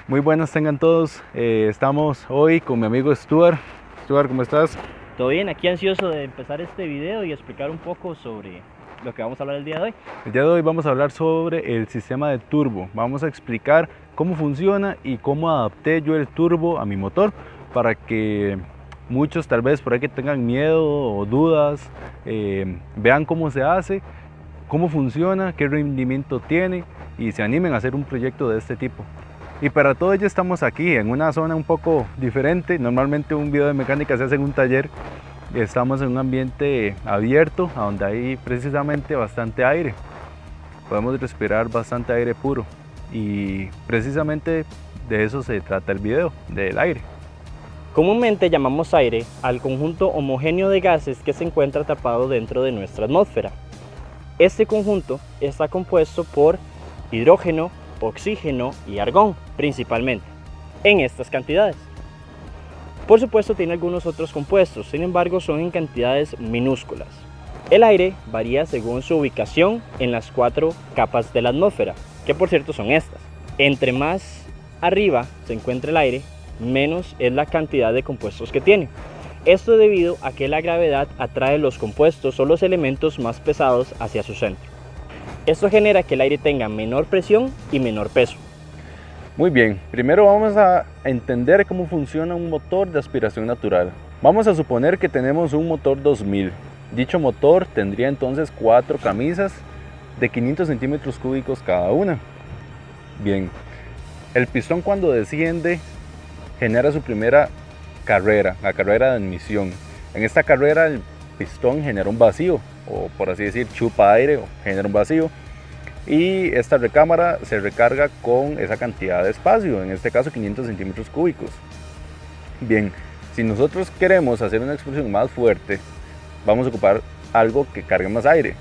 Muy buenas tengan todos. Estamos hoy con mi amigo Stuart. Stuart, ¿cómo estás? Todo bien, aquí ansioso de empezar este video y explicar un poco sobre lo que vamos a hablar el día de hoy. El día de hoy vamos a hablar sobre el sistema de turbo. Vamos a explicar cómo funciona y cómo adapté yo el turbo a mi motor para que muchos tal vez por ahí que tengan miedo o dudas vean cómo se hace, cómo funciona, qué rendimiento tiene y se animen a hacer un proyecto de este tipo. Y para todo ello estamos aquí en una zona un poco diferente. Normalmente un video de mecánica se hace en un taller. Estamos en un ambiente abierto, donde hay precisamente bastante aire. Podemos respirar bastante aire puro. Y precisamente de eso se trata el video, del aire. Comúnmente llamamos aire al conjunto homogéneo de gases que se encuentra atrapado dentro de nuestra atmósfera. Este conjunto está compuesto por hidrógeno, oxígeno y argón, principalmente, en estas cantidades. Por supuesto tiene algunos otros compuestos, sin embargo son en cantidades minúsculas. El aire varía según su ubicación en las 4 capas de la atmósfera, que por cierto son estas. Entre más arriba se encuentra el aire, menos es la cantidad de compuestos que tiene. Esto debido a que la gravedad atrae los compuestos o los elementos más pesados hacia su centro. Esto genera que el aire tenga menor presión y menor peso. Muy bien, primero vamos a entender cómo funciona un motor de aspiración natural. Vamos a suponer que tenemos un motor 2000. Dicho motor tendría entonces 4 camisas de 500 centímetros cúbicos cada una. Bien, el pistón cuando desciende genera su primera carrera, la carrera de admisión. En esta carrera el pistón genera un vacío, o por así decir, chupa aire o genera un vacío, y esta recámara se recarga con esa cantidad de espacio, en este caso 500 centímetros cúbicos. Bien, si nosotros queremos hacer una explosión más fuerte, vamos a ocupar algo que cargue más aire.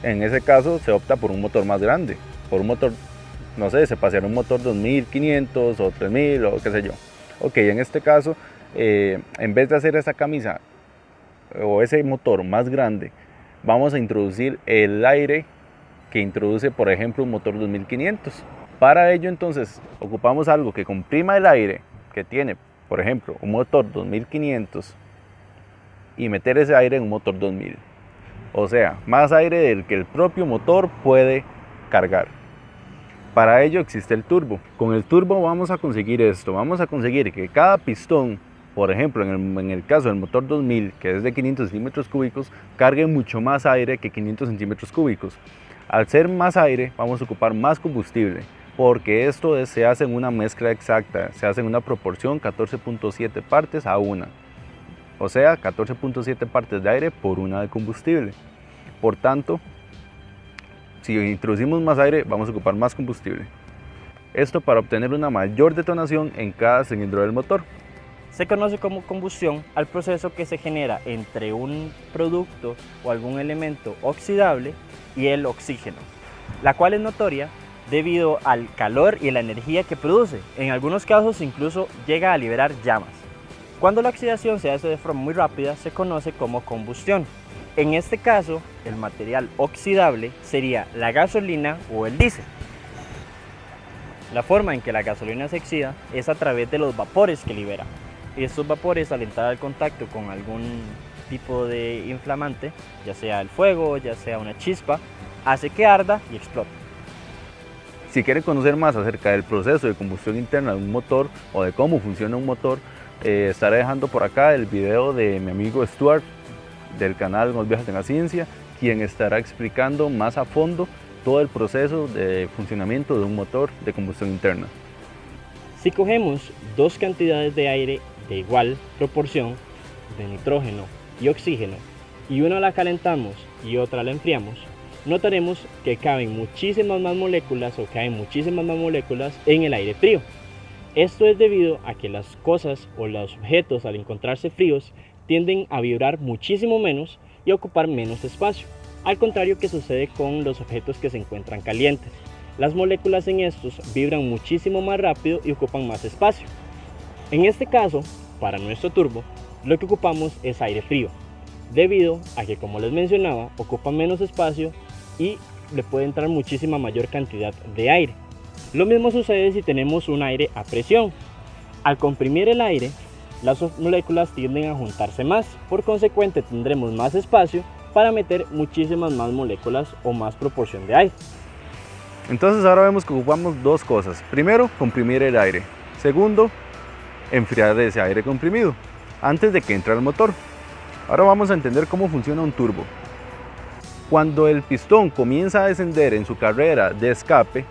En ese caso se opta por un motor más grande, por un motor, no sé, se paseará un motor 2500 o 3000 o qué sé yo. Ok, en este caso, en vez de hacer esa camisa o ese motor más grande, vamos a introducir el aire que introduce, por ejemplo, un motor 2500. Para ello, entonces, ocupamos algo que comprima el aire que tiene, por ejemplo, un motor 2500 y meter ese aire en un motor 2000. O sea, más aire del que el propio motor puede cargar. Para ello existe el turbo. Con el turbo vamos a conseguir esto. Vamos a conseguir que cada pistón, por ejemplo, en el caso del motor 2000, que es de 500 centímetros cúbicos, cargue mucho más aire que 500 centímetros cúbicos. Al ser más aire, vamos a ocupar más combustible, porque esto se hace en una mezcla exacta, se hace en una proporción 14.7 partes a 1. O sea, 14.7 partes de aire por 1 de combustible. Por tanto, si introducimos más aire, vamos a ocupar más combustible. Esto para obtener una mayor detonación en cada cilindro del motor. Se conoce como combustión al proceso que se genera entre un producto o algún elemento oxidable y el oxígeno, la cual es notoria debido al calor y la energía que produce. En algunos casos incluso llega a liberar llamas. Cuando la oxidación se hace de forma muy rápida, se conoce como combustión. En este caso, el material oxidable sería la gasolina o el diésel. La forma en que la gasolina se oxida es a través de los vapores que libera. Estos vapores, al entrar al contacto con algún tipo de inflamante, ya sea el fuego, ya sea una chispa, hace que arda y explote. Si quieren conocer más acerca del proceso de combustión interna de un motor o de cómo funciona un motor, estaré dejando por acá el video de mi amigo Stuart del canal Más Viajes en la Ciencia, quien estará explicando más a fondo todo el proceso de funcionamiento de un motor de combustión interna. Si cogemos dos cantidades de aire de igual proporción, de nitrógeno y oxígeno, y una la calentamos y otra la enfriamos, notaremos que caben muchísimas más moléculas o caen muchísimas más moléculas en el aire frío. Esto es debido a que las cosas o los objetos al encontrarse fríos tienden a vibrar muchísimo menos y a ocupar menos espacio, al contrario que sucede con los objetos que se encuentran calientes. Las moléculas en estos vibran muchísimo más rápido y ocupan más espacio. En este caso, para nuestro turbo, lo que ocupamos es aire frío, debido a que, como les mencionaba, ocupa menos espacio y le puede entrar muchísima mayor cantidad de aire. Lo mismo sucede si tenemos un aire a presión. Al comprimir el aire, las moléculas tienden a juntarse más, por consecuente tendremos más espacio para meter muchísimas más moléculas o más proporción de aire. Entonces ahora vemos que ocupamos dos cosas. Primero, comprimir el aire. Segundo, enfriar ese aire comprimido antes de que entre al motor. Ahora vamos a entender cómo funciona un turbo. Cuando el pistón comienza a descender en su carrera de escape,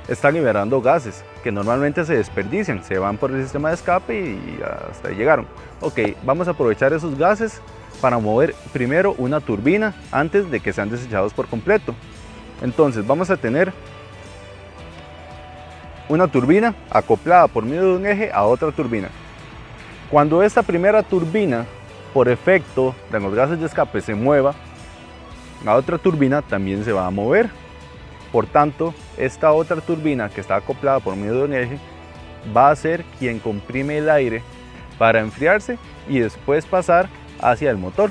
está liberando gases que normalmente se desperdician, se van por el sistema de escape y hasta ahí llegaron. Ok, vamos a aprovechar esos gases para mover primero una turbina antes de que sean desechados por completo. Entonces vamos a tener una turbina acoplada por medio de un eje a otra turbina. Cuando esta primera turbina, por efecto de los gases de escape, se mueva, la otra turbina también se va a mover. Por tanto, esta otra turbina que está acoplada por medio de un eje va a ser quien comprime el aire para enfriarse y después pasar hacia el motor.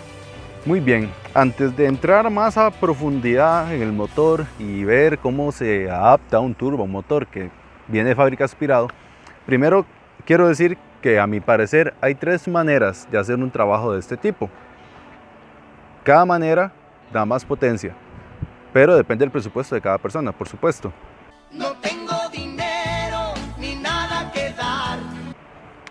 Muy bien, antes de entrar más a profundidad en el motor y ver cómo se adapta un turbomotor que viene de fábrica aspirado, primero quiero decir que a mi parecer hay tres maneras de hacer un trabajo de este tipo. Cada manera da más potencia, pero depende del presupuesto de cada persona, por supuesto. No tengo dinero ni nada que dar.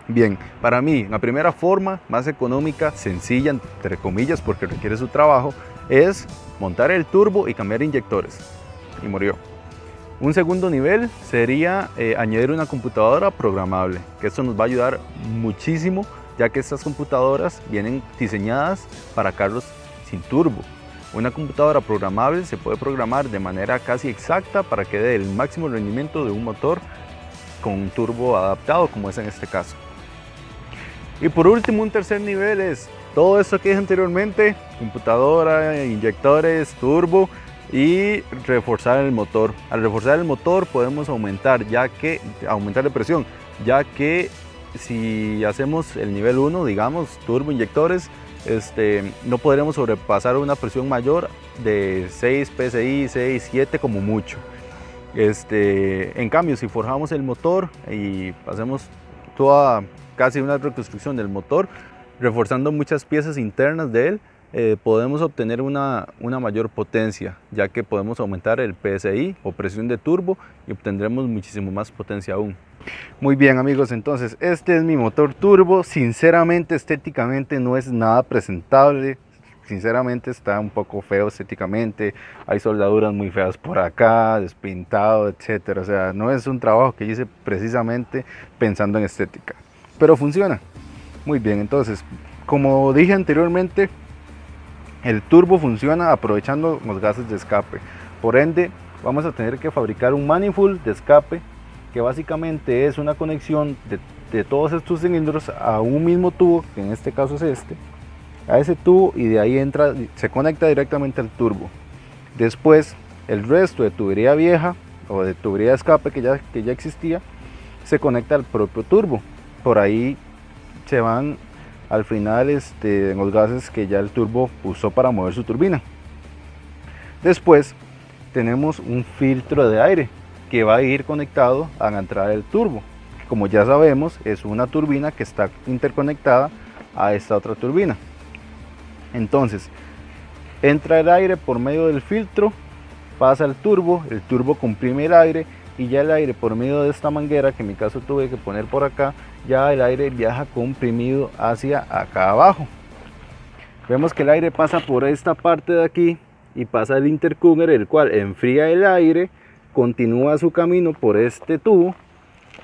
Bien, para mí la primera forma más económica, sencilla entre comillas porque requiere su trabajo, es montar el turbo y cambiar inyectores. Y murió. Un segundo nivel sería añadir una computadora programable, que esto nos va a ayudar muchísimo, ya que estas computadoras vienen diseñadas para carros sin turbo. Una computadora programable se puede programar de manera casi exacta para que dé el máximo rendimiento de un motor con un turbo adaptado, como es en este caso. Y por último, un tercer nivel es todo esto que dije anteriormente: computadora, inyectores, turbo y reforzar el motor. Al reforzar el motor podemos aumentar la presión, ya que si hacemos el nivel 1, digamos, turbo, inyectores, no podremos sobrepasar una presión mayor de 6 psi, 6, 7 como mucho. En cambio, si forjamos el motor y hacemos casi una reconstrucción del motor, reforzando muchas piezas internas de él, podemos obtener una mayor potencia, ya que podemos aumentar el PSI o presión de turbo y obtendremos muchísimo más potencia aún. Muy bien amigos, entonces este es mi motor turbo. Sinceramente, estéticamente no es nada presentable. Sinceramente está un poco feo estéticamente, hay soldaduras muy feas por acá, despintado, etcétera. O sea, no es un trabajo que hice precisamente pensando en estética, pero funciona muy bien. Entonces, como dije anteriormente, el turbo funciona aprovechando los gases de escape. Por ende, vamos a tener que fabricar un manifold de escape, que básicamente es una conexión de todos estos cilindros a un mismo tubo, que en este caso es a ese tubo, y de ahí se conecta directamente al turbo. Después, el resto de tubería vieja o de tubería de escape que ya existía, se conecta al propio turbo. Por ahí se van al final los gases que ya el turbo usó para mover su turbina. Después tenemos un filtro de aire que va a ir conectado a la entrada del turbo. Como ya sabemos, es una turbina que está interconectada a esta otra turbina. Entonces, entra el aire por medio del filtro, pasa al turbo, el turbo comprime el aire y ya el aire, por medio de esta manguera que en mi caso tuve que poner por acá, ya el aire viaja comprimido hacia acá abajo. Vemos que el aire pasa por esta parte de aquí y pasa el intercooler, el cual enfría el aire, continúa su camino por este tubo,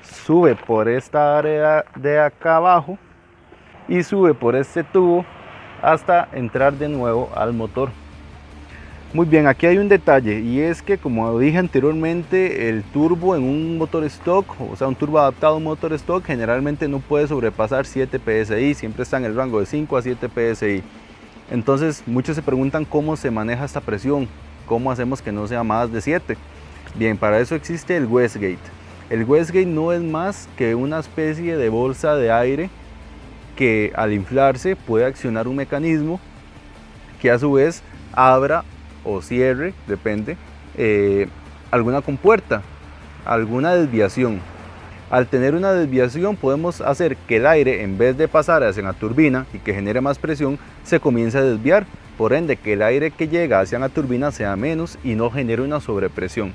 sube por esta área de acá abajo y sube por este tubo hasta entrar de nuevo al motor. Muy bien, aquí hay un detalle, y es que, como dije anteriormente, el turbo en un motor stock, o sea un turbo adaptado a un motor stock, generalmente no puede sobrepasar 7 psi, siempre está en el rango de 5 a 7 psi. Entonces muchos se preguntan cómo se maneja esta presión, cómo hacemos que no sea más de 7. Bien, para eso existe el Westgate. El Westgate no es más que una especie de bolsa de aire que al inflarse puede accionar un mecanismo que a su vez abra o cierre, depende, alguna compuerta. alguna desviación. Al tener una desviación podemos hacer que el aire, en vez de pasar hacia la turbina y que genere más presión, se comience a desviar, por ende que el aire que llega hacia la turbina sea menos y no genere una sobrepresión.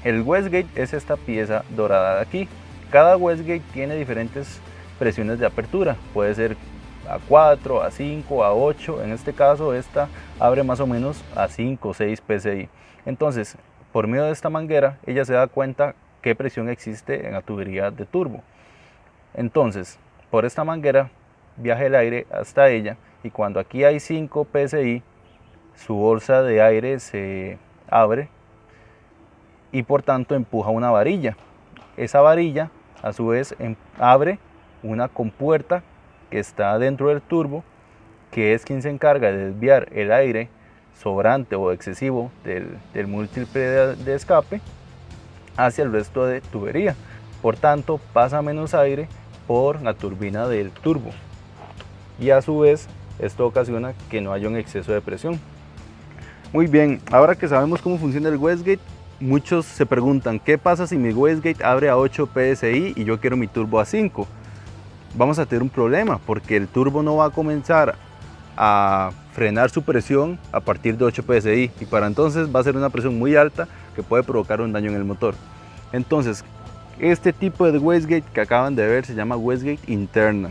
El wastegate es esta pieza dorada de aquí. Cada wastegate tiene diferentes presiones de apertura, puede ser a 4, a 5, a 8, en este caso esta abre más o menos a 5 o 6 psi. Entonces, por medio de esta manguera, ella se da cuenta qué presión existe en la tubería de turbo. Entonces, por esta manguera viaja el aire hasta ella y cuando aquí hay 5 psi, su bolsa de aire se abre y por tanto empuja una varilla. Esa varilla a su vez abre una compuerta que está dentro del turbo, que es quien se encarga de desviar el aire sobrante o excesivo del múltiple de escape hacia el resto de tubería. Por tanto, pasa menos aire por la turbina del turbo y a su vez esto ocasiona que no haya un exceso de presión. Muy bien, ahora que sabemos cómo funciona el wastegate, muchos se preguntan ¿qué pasa si mi wastegate abre a 8 psi y yo quiero mi turbo a 5? Vamos a tener un problema porque el turbo no va a comenzar a frenar su presión a partir de 8 psi y para entonces va a ser una presión muy alta que puede provocar un daño en el motor. Entonces, este tipo de wastegate que acaban de ver se llama wastegate interna.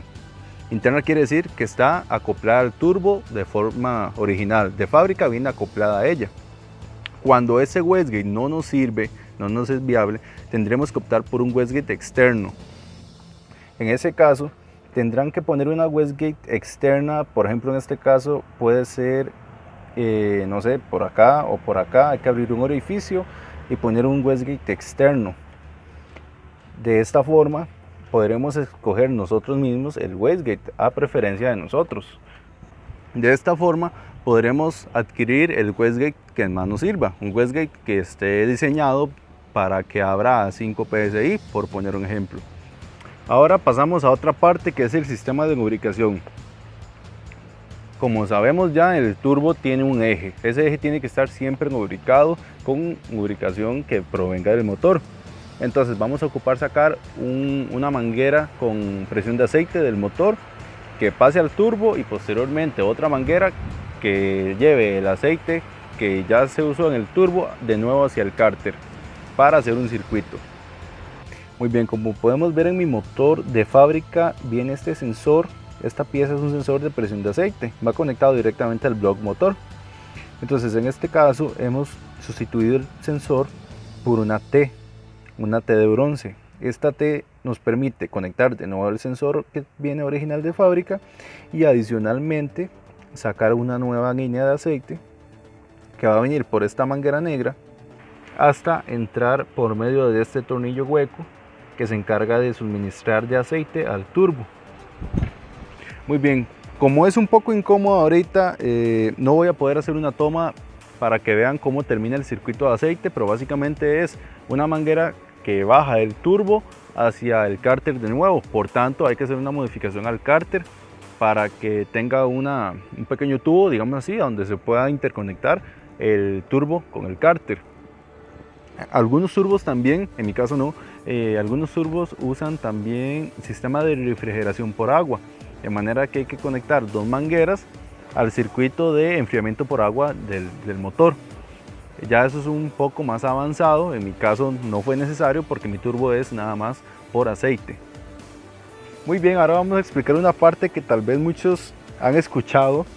Interna quiere decir que está acoplada al turbo de forma original, de fábrica viene acoplada a ella. Cuando ese wastegate no nos sirve, no nos es viable, tendremos que optar por un wastegate externo. En ese caso, tendrán que poner una wastegate externa, por ejemplo en este caso puede ser, no sé, por acá o por acá, hay que abrir un orificio y poner un wastegate externo. De esta forma podremos escoger nosotros mismos el wastegate a preferencia de nosotros. De esta forma podremos adquirir el wastegate que más nos sirva, un wastegate que esté diseñado para que abra a 5 psi, por poner un ejemplo. Ahora pasamos a otra parte que es el sistema de lubricación. Como sabemos ya, el turbo tiene un eje. Ese eje tiene que estar siempre lubricado con lubricación que provenga del motor. Entonces vamos a ocupar sacar una manguera con presión de aceite del motor que pase al turbo y posteriormente otra manguera que lleve el aceite que ya se usó en el turbo de nuevo hacia el cárter para hacer un circuito. Muy bien, como podemos ver en mi motor de fábrica viene este sensor. Esta pieza es un sensor de presión de aceite, va conectado directamente al bloque motor. Entonces en este caso hemos sustituido el sensor por una T de bronce. Esta T nos permite conectar de nuevo el sensor que viene original de fábrica y adicionalmente sacar una nueva línea de aceite que va a venir por esta manguera negra hasta entrar por medio de este tornillo hueco que se encarga de suministrar de aceite al turbo. Muy bien, como es un poco incómodo ahorita, no voy a poder hacer una toma para que vean cómo termina el circuito de aceite, pero básicamente es una manguera que baja el turbo hacia el cárter de nuevo. Por tanto, hay que hacer una modificación al cárter para que tenga un pequeño tubo, digamos así, donde se pueda interconectar el turbo con el cárter. Algunos turbos también, en mi caso no, algunos turbos usan también sistema de refrigeración por agua, de manera que hay que conectar dos mangueras al circuito de enfriamiento por agua del motor. Ya eso es un poco más avanzado, en mi caso no fue necesario porque mi turbo es nada más por aceite. Muy bien, ahora vamos a explicar una parte que tal vez muchos han escuchado.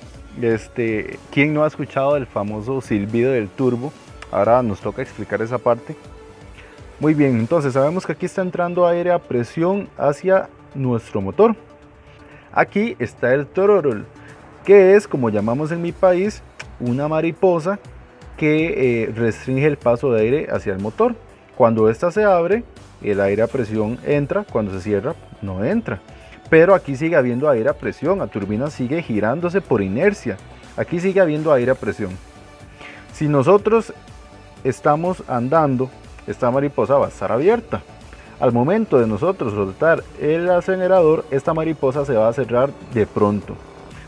¿Quién no ha escuchado el famoso silbido del turbo? Ahora nos toca explicar esa parte. Muy bien, entonces sabemos que aquí está entrando aire a presión hacia nuestro motor. Aquí está el throttle, que es, como llamamos en mi país, una mariposa que restringe el paso de aire hacia el motor. Cuando esta se abre, el aire a presión entra, cuando se cierra no entra. Pero aquí sigue habiendo aire a presión, la turbina sigue girándose por inercia. Aquí sigue habiendo aire a presión. Si nosotros estamos andando, esta mariposa va a estar abierta. Al momento de nosotros soltar el acelerador, esta mariposa se va a cerrar de pronto.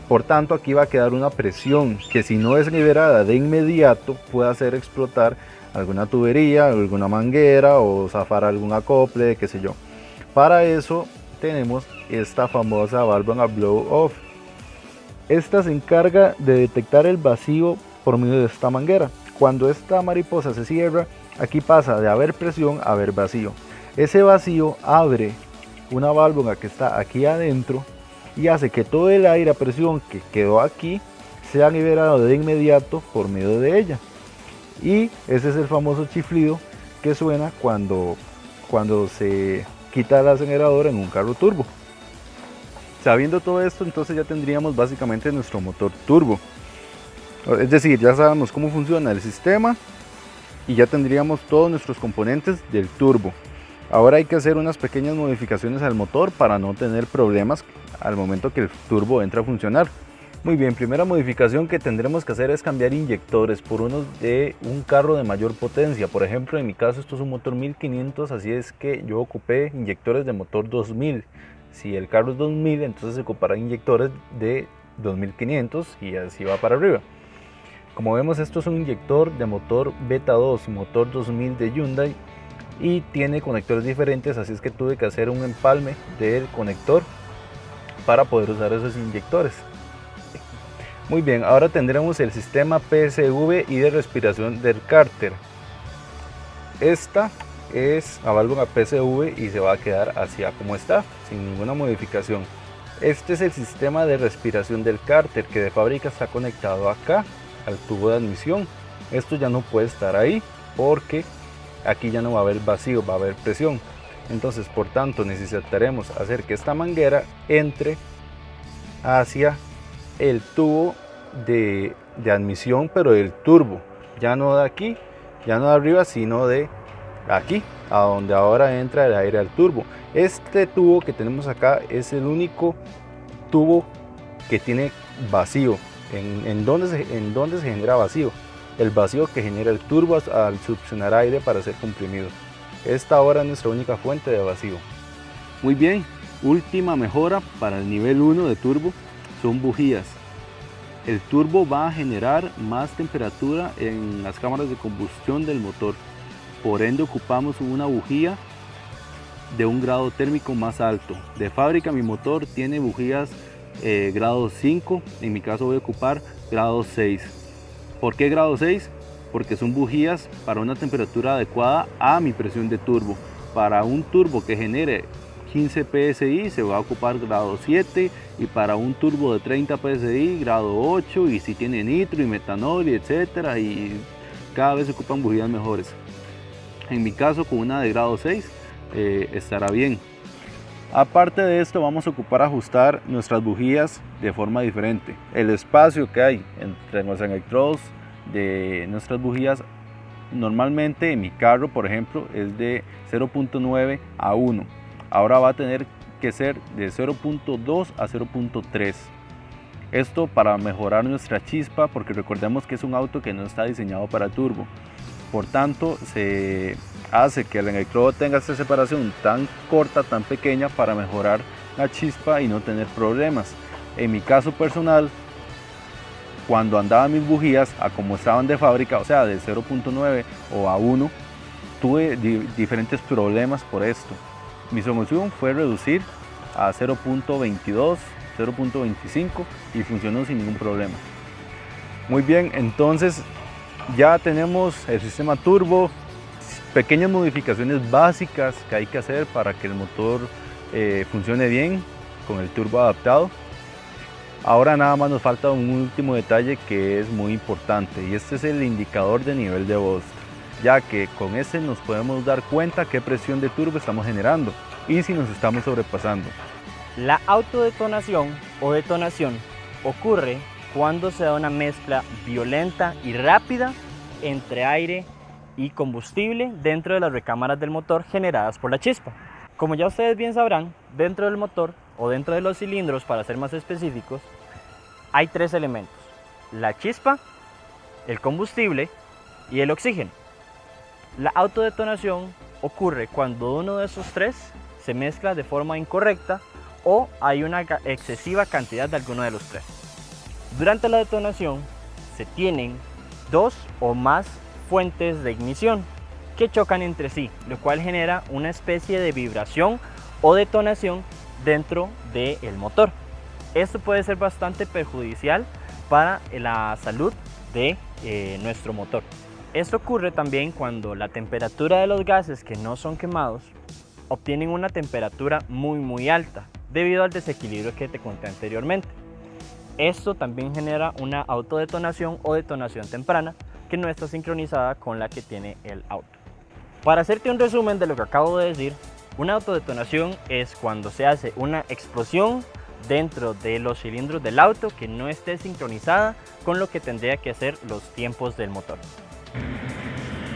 Por tanto, aquí va a quedar una presión que, si no es liberada de inmediato, puede hacer explotar alguna tubería, alguna manguera o zafar algún acople, qué sé yo. Para eso tenemos esta famosa válvula blow off. Esta se encarga de detectar el vacío por medio de esta manguera. Cuando esta mariposa se cierra, aquí pasa de haber presión a haber vacío. Ese vacío abre una válvula que está aquí adentro y hace que todo el aire a presión que quedó aquí sea liberado de inmediato por medio de ella. Y ese es el famoso chiflido que suena cuando se quita el acelerador en un carro turbo. Sabiendo todo esto, entonces ya tendríamos básicamente nuestro motor turbo. Es decir, ya sabemos cómo funciona el sistema y ya tendríamos todos nuestros componentes del turbo. Ahora hay que hacer unas pequeñas modificaciones al motor para no tener problemas al momento que el turbo entra a funcionar. Muy bien, primera modificación que tendremos que hacer es cambiar inyectores por unos de un carro de mayor potencia. Por ejemplo, en mi caso esto es un motor 1500, así es que yo ocupé inyectores de motor 2000. Si el carro es 2000, entonces se ocupará inyectores de 2500 y así va para arriba. Como vemos, esto es un inyector de motor Beta 2, motor 2000 de Hyundai, y tiene conectores diferentes, así es que tuve que hacer un empalme del conector para poder usar esos inyectores. Muy bien, ahora tendremos el sistema PSV y de respiración del cárter. Esta es la válvula PSV y se va a quedar así como está, sin ninguna modificación. Este es el sistema de respiración del cárter, que de fábrica está conectado acá al tubo de admisión. Esto ya no puede estar ahí porque aquí ya no va a haber vacío, va a haber presión. Entonces, por tanto, necesitaremos hacer que esta manguera entre hacia el tubo de admisión, pero del turbo, ya no de aquí, ya no de arriba, sino de aquí, a donde ahora entra el aire al turbo. Este tubo que tenemos acá es el único tubo que tiene vacío. ¿En dónde se genera vacío? El vacío que genera el turbo al succionar aire para ser comprimido. Esta ahora es nuestra única fuente de vacío. Muy bien, última mejora para el nivel 1 de turbo son bujías. El turbo va a generar más temperatura en las cámaras de combustión del motor. Por ende ocupamos una bujía de un grado térmico más alto. De fábrica mi motor tiene bujías grado 5, en mi caso voy a ocupar grado 6. ¿Por qué grado 6? Porque son bujías para una temperatura adecuada a mi presión de turbo. Para un turbo que genere 15 psi se va a ocupar grado 7, y para un turbo de 30 psi grado 8, y si tiene nitro y metanol y etcétera, y cada vez se ocupan bujías mejores. En mi caso, con una de grado 6 estará bien. Aparte de esto, vamos a ocupar ajustar nuestras bujías de forma diferente. El espacio que hay entre los electrodos de nuestras bujías normalmente en mi carro, por ejemplo, es de 0.9 a 1. Ahora va a tener que ser de 0.2 a 0.3. Esto para mejorar nuestra chispa, porque recordemos que es un auto que no está diseñado para turbo. Por tanto, se hace que el electrodo tenga esta separación tan corta, tan pequeña, para mejorar la chispa y no tener problemas. En mi caso personal, cuando andaba mis bujías a como estaban de fábrica, o sea de 0.9 o a 1, tuve diferentes problemas por esto. Mi solución fue reducir a 0.22, 0.25 y funcionó sin ningún problema. Muy bien, entonces ya tenemos el sistema turbo, pequeñas modificaciones básicas que hay que hacer para que el motor funcione bien con el turbo adaptado. Ahora nada más nos falta un último detalle que es muy importante, y este es el indicador de nivel de voz, ya que con este nos podemos dar cuenta qué presión de turbo estamos generando y si nos estamos sobrepasando. La autodetonación o detonación ocurre cuando se da una mezcla violenta y rápida entre aire y combustible dentro de las recámaras del motor generadas por la chispa. Como ya ustedes bien sabrán, dentro del motor o dentro de los cilindros, para ser más específicos, hay tres elementos: la chispa, el combustible y el oxígeno. La autodetonación ocurre cuando uno de esos tres se mezcla de forma incorrecta o hay una excesiva cantidad de alguno de los tres. Durante la detonación se tienen dos o más fuentes de ignición que chocan entre sí, lo cual genera una especie de vibración o detonación dentro del motor. Esto puede ser bastante perjudicial para la salud de nuestro motor. Esto ocurre también cuando la temperatura de los gases que no son quemados obtienen una temperatura muy alta debido al desequilibrio que te conté anteriormente. Esto también genera una autodetonación o detonación temprana que no está sincronizada con la que tiene el auto. Para hacerte un resumen de lo que acabo de decir, una autodetonación es cuando se hace una explosión dentro de los cilindros del auto que no esté sincronizada con lo que tendría que ser los tiempos del motor.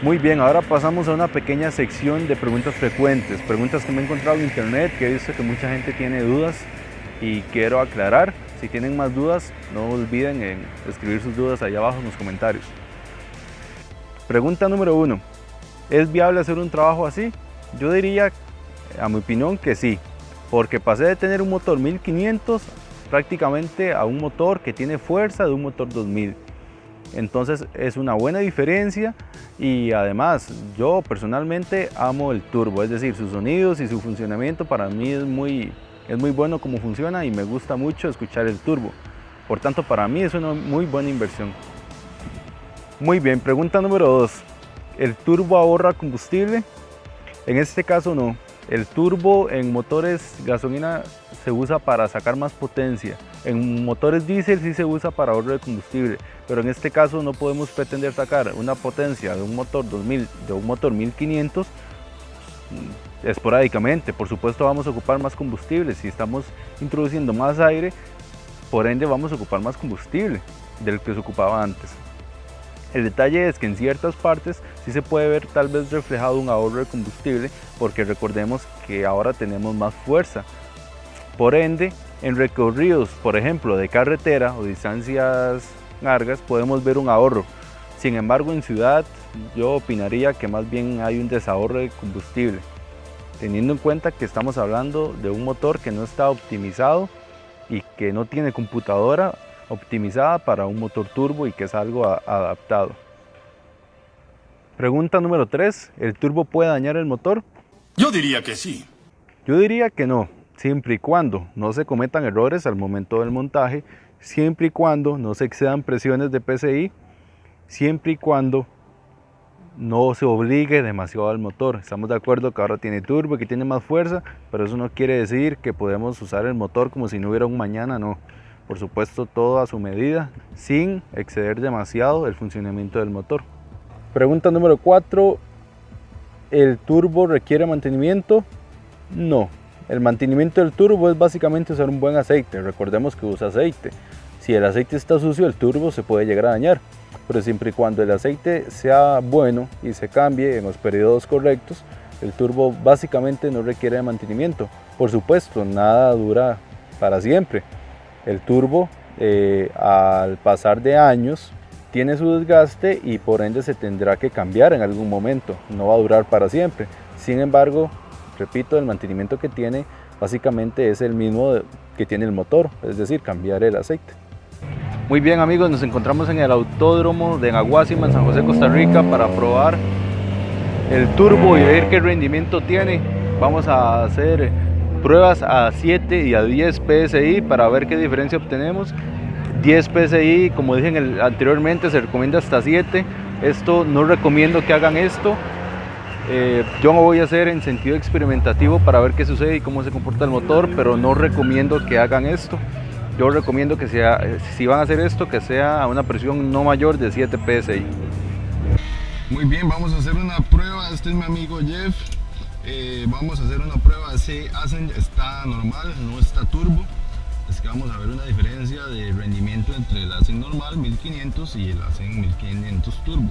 Muy bien, ahora pasamos a una pequeña sección de preguntas frecuentes, preguntas que me he encontrado en internet, que he visto que mucha gente tiene dudas y quiero aclarar. Si tienen más dudas, no olviden en escribir sus dudas allá abajo en los comentarios. Pregunta número 1. ¿Es viable hacer un trabajo así? Yo diría, a mi opinión, que sí, porque pasé de tener un motor 1500 prácticamente a un motor que tiene fuerza de un motor 2000. Entonces es una buena diferencia y además yo personalmente amo el turbo, es decir, sus sonidos y su funcionamiento para mí es muy bueno como funciona y me gusta mucho escuchar el turbo. Por tanto, para mí es una muy buena inversión. Muy bien, pregunta número 2. ¿El turbo ahorra combustible? En este caso no. El turbo en motores gasolina se usa para sacar más potencia. En motores diésel sí se usa para ahorro de combustible, pero en este caso no podemos pretender sacar una potencia de un motor 2000, de un motor 1500 esporádicamente. Por supuesto vamos a ocupar más combustible. Si estamos introduciendo más aire, por ende vamos a ocupar más combustible del que se ocupaba antes. El detalle es que en ciertas partes sí se puede ver tal vez reflejado un ahorro de combustible, porque recordemos que ahora tenemos más fuerza. Por ende, en recorridos, por ejemplo, de carretera o distancias largas, podemos ver un ahorro. Sin embargo, en ciudad yo opinaría que más bien hay un desahorro de combustible, teniendo en cuenta que estamos hablando de un motor que no está optimizado y que no tiene computadora optimizada para un motor turbo y que es algo adaptado. Pregunta número 3. ¿El turbo puede dañar el motor? Yo diría que sí. Yo diría que no, siempre y cuando no se cometan errores al momento del montaje, siempre y cuando no se excedan presiones de PSI, siempre y cuando no se obligue demasiado al motor. Estamos de acuerdo que ahora tiene turbo, que tiene más fuerza, pero eso no quiere decir que podemos usar el motor como si no hubiera un mañana, no. Por supuesto, todo a su medida, sin exceder demasiado el funcionamiento del motor. Pregunta número 4. ¿El turbo requiere mantenimiento? No. El mantenimiento del turbo es básicamente usar un buen aceite. Recordemos que usa aceite. Si el aceite está sucio, el turbo se puede llegar a dañar. Pero siempre y cuando el aceite sea bueno y se cambie en los periodos correctos, el turbo básicamente no requiere de mantenimiento. Por supuesto, nada dura para siempre. El turbo al pasar de años tiene su desgaste y por ende se tendrá que cambiar en algún momento, no va a durar para siempre. Sin embargo, repito, el mantenimiento que tiene básicamente es el mismo que tiene el motor, es decir, cambiar el aceite. Muy bien amigos, nos encontramos en el autódromo de Naguácima, en San José, Costa Rica, para probar el turbo y ver qué rendimiento tiene. Vamos a hacer pruebas a 7 y a 10 PSI para ver qué diferencia obtenemos. 10 PSI, como dije anteriormente, se recomienda hasta 7. Esto no recomiendo que hagan esto. Yo lo voy a hacer en sentido experimentativo para ver qué sucede y cómo se comporta el motor, pero no recomiendo que hagan esto. Yo recomiendo que si van a hacer esto, que sea a una presión no mayor de 7 PSI. Muy bien, vamos a hacer una prueba. Este es mi amigo Jeff. Vamos a hacer una prueba si Ascend está normal, no está turbo. Es que vamos a ver una diferencia de rendimiento entre el Ascend normal 1500 y el Ascend 1500 turbo.